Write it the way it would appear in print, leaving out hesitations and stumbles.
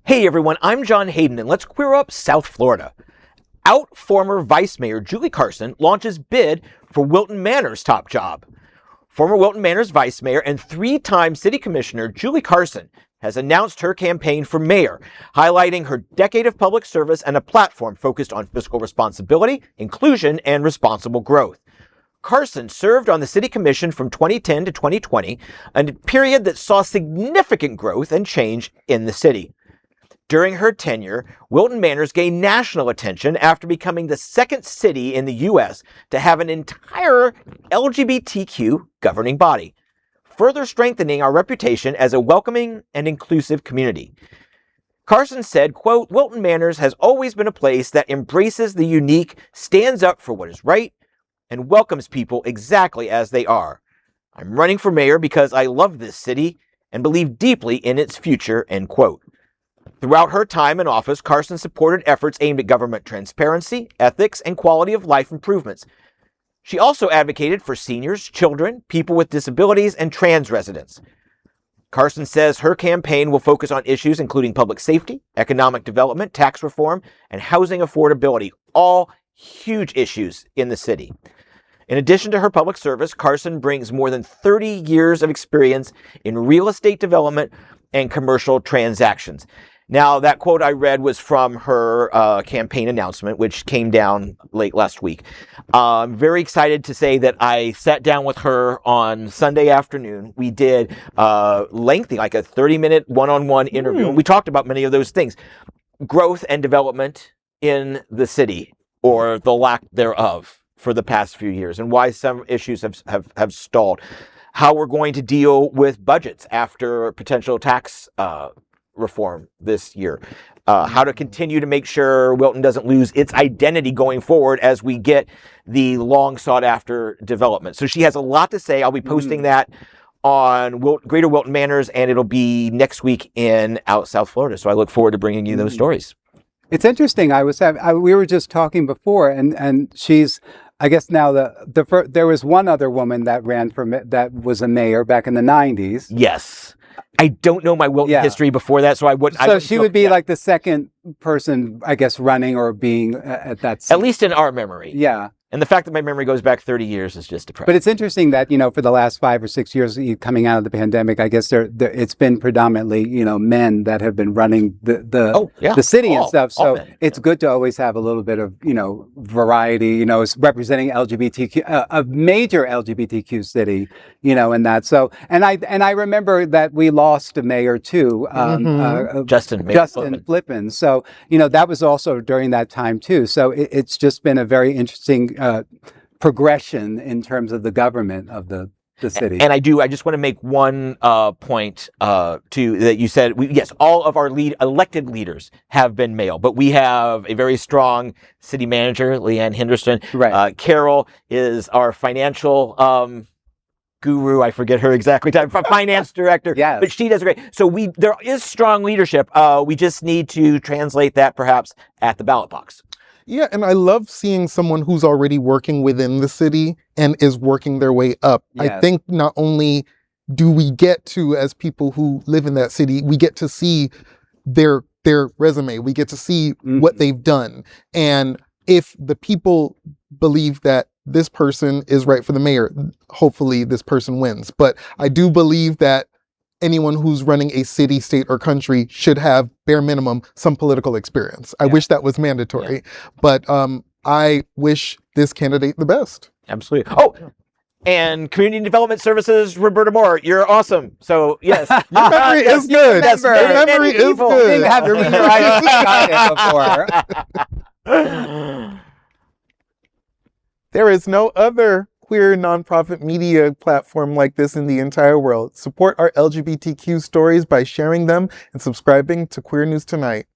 Hey everyone, I'm John Hayden, and let's queer up South Florida. Out former Vice Mayor Julie Carson launches bid for Wilton Manors' top job. Former Wilton Manors Vice Mayor and three-time City Commissioner Julie Carson has announced her campaign for mayor, highlighting her decade of public service and a platform focused on fiscal responsibility, inclusion, and responsible growth. Carson served on the City Commission from 2010 to 2020, a period that saw significant growth and change in the city. During her tenure, Wilton Manors gained national attention after becoming the second city in the U.S. to have an entire LGBTQ governing body, further strengthening our reputation as a welcoming and inclusive community. Carson said, quote, "Wilton Manors has always been a place that embraces the unique, stands up for what is right, and welcomes people exactly as they are. I'm running for mayor because I love this city and believe deeply in its future," end quote. Throughout her time in office, Carson supported efforts aimed at government transparency, ethics, and quality of life improvements. She also advocated for seniors, children, people with disabilities, and trans residents. Carson says her campaign will focus on issues including public safety, economic development, tax reform, and housing affordability, all huge issues in the city. In addition to her public service, Carson brings more than 30 years of experience in real estate development and commercial transactions. Now, that quote I read was from her campaign announcement, which came down late last week. I'm very excited to say that I sat down with her on Sunday afternoon. We did lengthy, like a 30-minute one-on-one interview. And we talked about many of those things. Growth and development in the city, or the lack thereof, for the past few years, and why some issues have stalled. How we're going to deal with budgets after potential tax reform this year. How to continue to make sure Wilton doesn't lose its identity going forward as we get the long sought after development. So she has a lot to say. I'll be posting that on Greater Wilton Manors, and it'll be next week in South Florida. So I look forward to bringing you those stories. It's interesting. We were just talking before, and she's, I guess now there was one other woman that ran that was a mayor back in the 90s. Yes. I don't know my Wilton history before that, so I would. So she would be like the second person, I guess, running or being at that seat. At least in our memory. Yeah. And the fact that my memory goes back 30 years is just depressing. But it's interesting that, for the last 5 or 6 years coming out of the pandemic, I guess it's been predominantly, men that have been running the city and stuff. So it's good to always have a little bit of, variety, representing LGBTQ, a major LGBTQ city, and that. So, and I remember that we lost a mayor too, Justin Flippin. So, that was also during that time too. So it's just been a very interesting progression in terms of the government of the city. And I just want to make one point too, that you said, yes, all of our elected leaders have been male, but we have a very strong city manager, Leanne Henderson. Right. Carol is our financial guru. I forget her exactly time. Finance director. Yes. But she does great. So there is strong leadership. We just need to translate that perhaps at the ballot box. Yeah, and I love seeing someone who's already working within the city and is working their way up. Yes. I think not only do we get to, as people who live in that city, we get to see their resume, we get to see what they've done. And if the people believe that this person is right for the mayor, hopefully this person wins. But I do believe that anyone who's running a city, state, or country should have, bare minimum, some political experience. I wish that was mandatory, but I wish this candidate the best. Absolutely. Oh, and Community Development Services, Roberta Moore, you're awesome. So, yes. Your memory is good. Your memory is good. You have your before. There is no other queer nonprofit media platform like this in the entire world. Support our LGBTQ stories by sharing them and subscribing to Queer News Tonight.